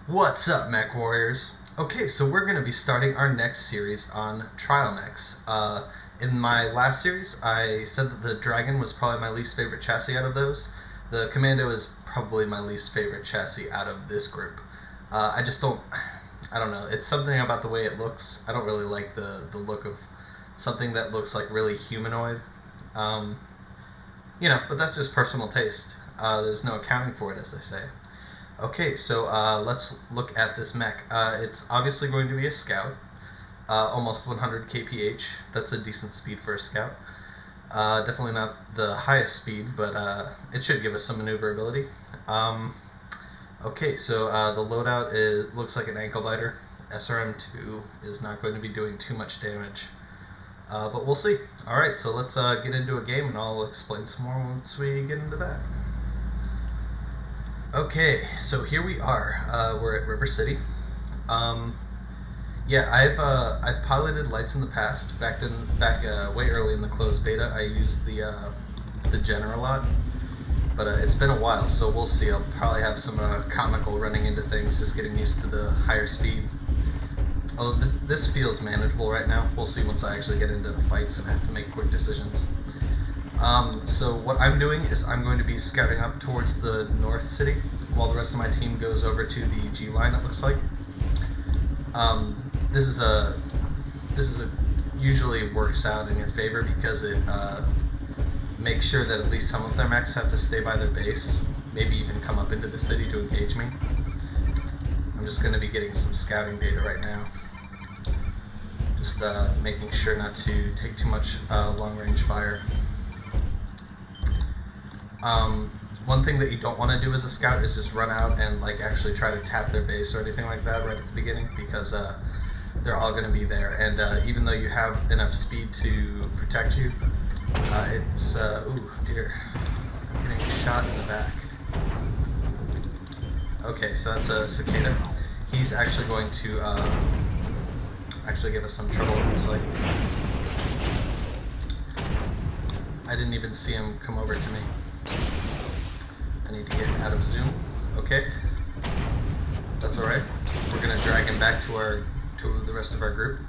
What's up, Mech Warriors? Okay, so we're going to be starting our next series on Trial Mechs. In my last series, I said that the Dragon was probably my least favorite chassis out of those. The Commando is probably my least favorite chassis out of this group. I don't know, it's something about the way it looks. I don't really like the look of something that looks like really humanoid. Um, but that's just personal taste. There's no accounting for it, as they say. Okay, so let's look at this mech. It's obviously going to be a scout, almost 100 kph. That's a decent speed for a scout. Definitely not the highest speed, but it should give us some maneuverability. Okay, so the loadout looks like an ankle biter. SRM2 is not going to be doing too much damage, but we'll see. Alright, so let's get into a game and I'll explain some more once we get into that. Okay, so here we are. We're at River City. Yeah, I've piloted lights in the past. Back way early in the closed beta, I used the Gen a lot, but it's been a while, so we'll see. I'll probably have some comical running into things, just getting used to the higher speed. Although this feels manageable right now. We'll see once I actually get into the fights and have to make quick decisions. So what I'm doing is I'm going to be scouting up towards the north city while the rest of my team goes over to the G line, it looks like. This is a usually works out in your favor because it makes sure that at least some of their mechs have to stay by their base, maybe even come up into the city to engage me. I'm just going to be getting some scouting data right now. Just making sure not to take too much long-range fire. One thing that you don't want to do as a scout is just run out and actually try to tap their base or anything like that right at the beginning, because they're all going to be there, and even though you have enough speed to protect you, it's ooh dear, I'm getting shot in the back. Okay, so that's a cicada. He's actually going to actually give us some trouble. It looks like I didn't even see him come over to me. I need to get out of zoom. Okay, that's all right. We're gonna drag him back to the rest of our group.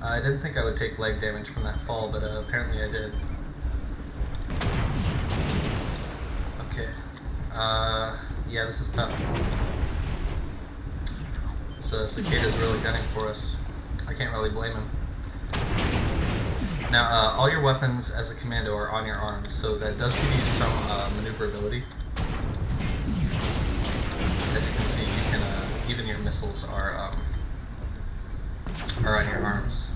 I didn't think I would take leg damage from that fall, but apparently I did. Okay. Yeah, this is tough. So Cicada's really gunning for us. I can't really blame him. Now, all your weapons as a commando are on your arms, so that does give you some maneuverability. As you can see, you can even your missiles are on your arms.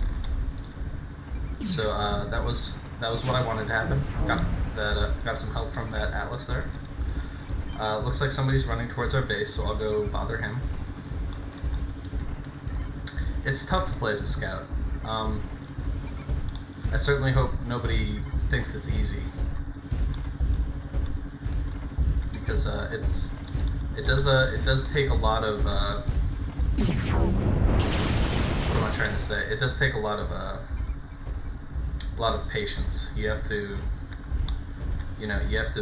So that was what I wanted to happen. Got some help from that Atlas there. Looks like somebody's running towards our base, so I'll go bother him. It's tough to play as a scout. I certainly hope nobody thinks it's easy, because it does take a lot of what am I trying to say? It does take a lot of patience. You have to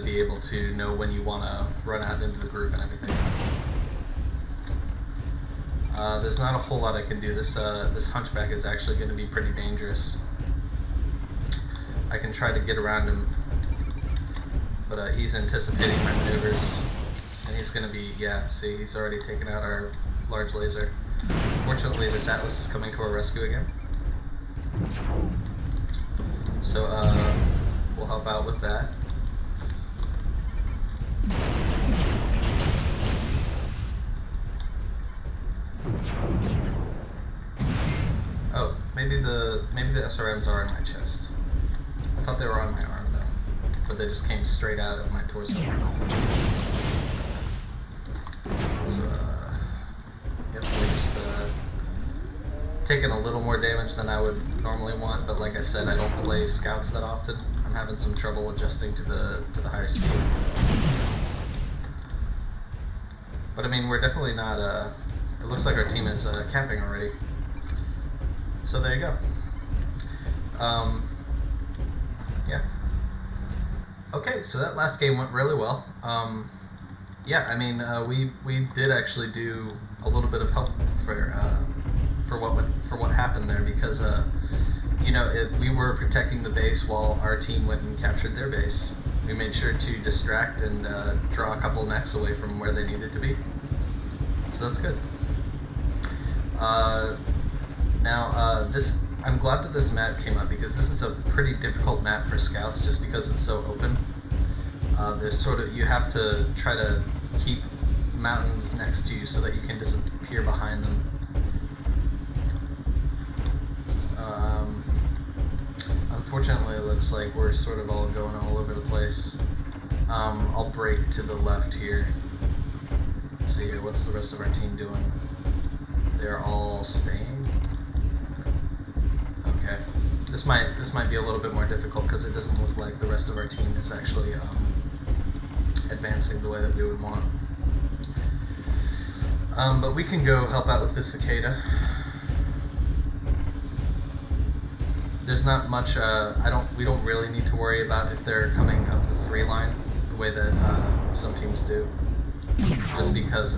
be able to know when you want to run out into the group and everything. There's not a whole lot I can do. This hunchback is actually going to be pretty dangerous. I can try to get around him, but he's anticipating my maneuvers, and he's going to be, yeah, see, he's already taken out our large laser. Fortunately, this Atlas is coming to our rescue again. So, we'll help out with that. Oh, maybe the SRMs are in my chest. I thought they were on my arm though, but they just came straight out of my torso. So, yep, we're just taking a little more damage than I would normally want, but like I said, I don't play scouts that often. I'm having some trouble adjusting to the higher speed. But I mean, we're definitely not, it looks like our team is capping already. So there you go. Yeah. Okay, so that last game went really well. Yeah, I mean, we did actually do a little bit of help for what happened there because we were protecting the base while our team went and captured their base. We made sure to distract and draw a couple mechs away from where they needed to be. So that's good. This I'm glad that this map came up because this is a pretty difficult map for scouts just because it's so open. You have to try to keep mountains next to you so that you can disappear behind them. Unfortunately, it looks like we're sort of all going all over the place. I'll break to the left here. Let's see here, what's the rest of our team doing? They're all staying. Okay, this might be a little bit more difficult because it doesn't look like the rest of our team is actually advancing the way that we would want. But we can go help out with this cicada. There's not much. We don't really need to worry about if they're coming up the 3 line the way that some teams do. Just because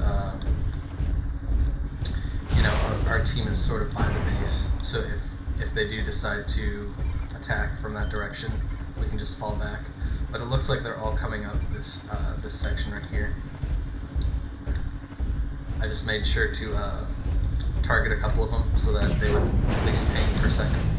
our team is sort of by the base. So if they do decide to attack from that direction, we can just fall back. But it looks like they're all coming up this section right here. I just made sure to target a couple of them so that they would at least ping per second.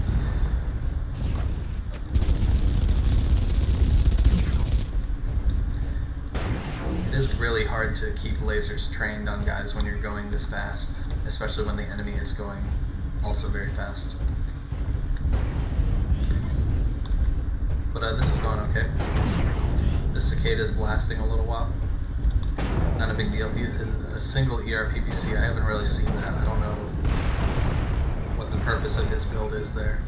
It is really hard to keep lasers trained on guys when you're going this fast, especially when the enemy is going also very fast. But this is going okay. The cicada is lasting a little while. Not a big deal. A single ERPPC, I haven't really seen that. I don't know what the purpose of his build is there.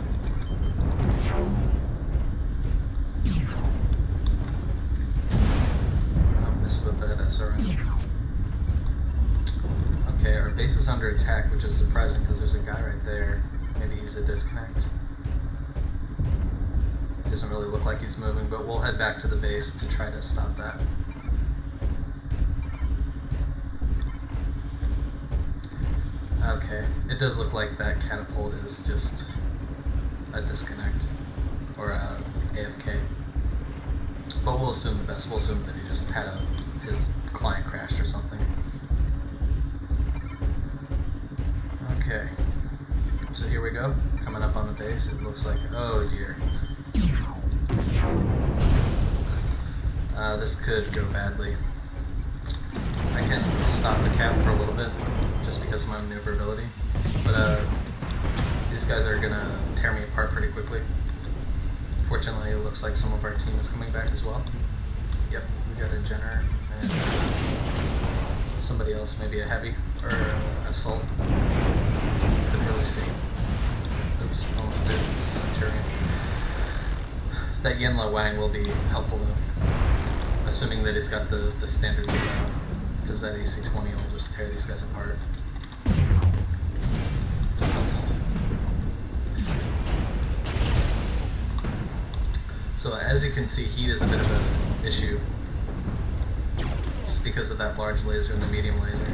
I missed with that SRM. Okay, our base is under attack, which is surprising because there's a guy right there. Maybe he's a disconnect. Doesn't really look like he's moving, but we'll head back to the base to try to stop that. Okay, it does look like that catapult is just a disconnect or a AFK, but we'll assume the best. We'll assume that he just had his client crashed or something. Okay, so here we go, coming up on the base. It looks like, oh dear. This could go badly. I can stop the cap for a little bit, just because of my maneuverability. But these guys are gonna tear me apart pretty quickly. Fortunately, it looks like some of our team is coming back as well. Yep, we got a Jenner and somebody else, maybe a heavy or assault. Couldn't really see. Oops, almost did. It's a Centurion. That Yenla Wang will be helpful though, assuming that he's got the standard reload, because that AC-20 will just tear these guys apart. So as you can see, heat is a bit of an issue, just because of that large laser and the medium laser.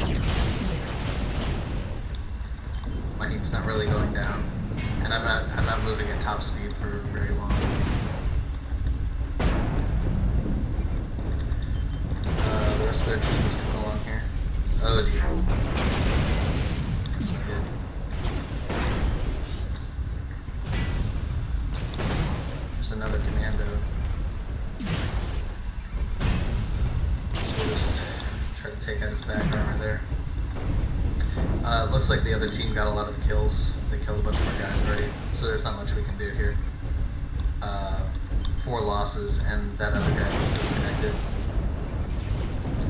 My heat's not really going down, and I'm not moving at top speed for very long. The rest of their team is coming along here. Oh dear. That's not good. There's another commando. So we'll just try to take out his back armor there. It looks like the other team got a lot of kills. They killed a bunch of our guys already, so there's not much we can do here. 4 losses, and that other guy was disconnected.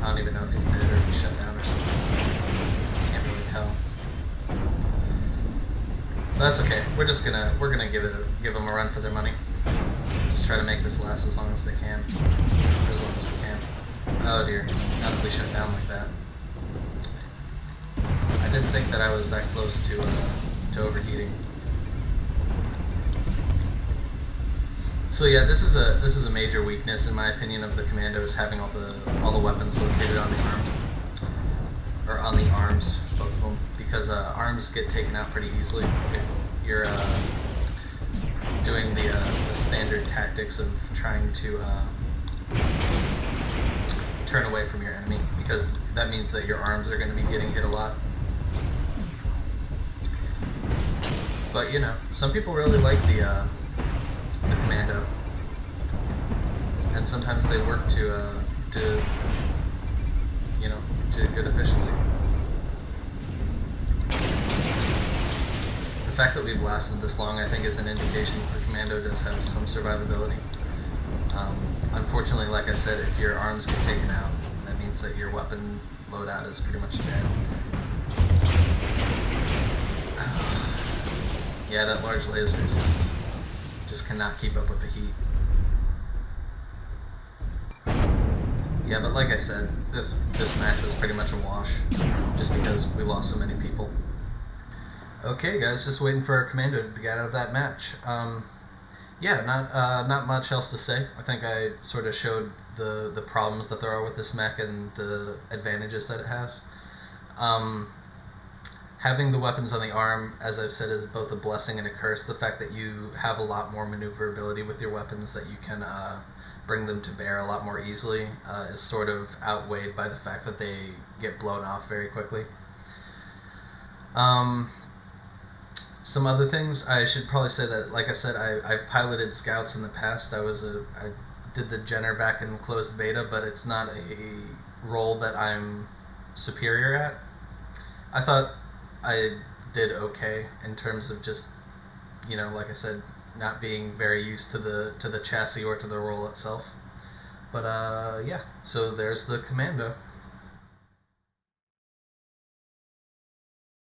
I don't even know if he's dead or if he's shut down or something. Can't really tell. But that's okay. We're gonna give them a run for their money. Just try to make this last as long as they can, or as long as we can. Oh dear, not if we shut down like that. I didn't think that I was that close to overheating. So yeah, this is a major weakness in my opinion of the commando is having all the weapons located on the arm or on the arms, both of them, because arms get taken out pretty easily if you're doing the standard tactics of trying to turn away from your enemy, because that means that your arms are going to be getting hit a lot. But you know, some people really like the commando, and sometimes they work to you know, to good efficiency. The fact that we've lasted this long, I think, is an indication that the commando does have some survivability. Unfortunately, like I said, if your arms get taken out, that means that your weapon loadout is pretty much dead. Yeah, that large laser just cannot keep up with the heat. Yeah, but like I said, this match was pretty much a wash, just because we lost so many people. Okay, guys, just waiting for our commando to get out of that match. Yeah, not much else to say. I think I sort of showed the problems that there are with this mech and the advantages that it has. Having the weapons on the arm, as I've said, is both a blessing and a curse. The fact that you have a lot more maneuverability with your weapons, that you can bring them to bear a lot more easily, is sort of outweighed by the fact that they get blown off very quickly. Some other things, I should probably say that, like I said, I've piloted scouts in the past. I did the Jenner back in closed beta, but it's not a role that I'm superior at. I thought I did okay in terms of just, you know, like I said, not being very used to the chassis or to the role itself. But yeah, so there's the commando.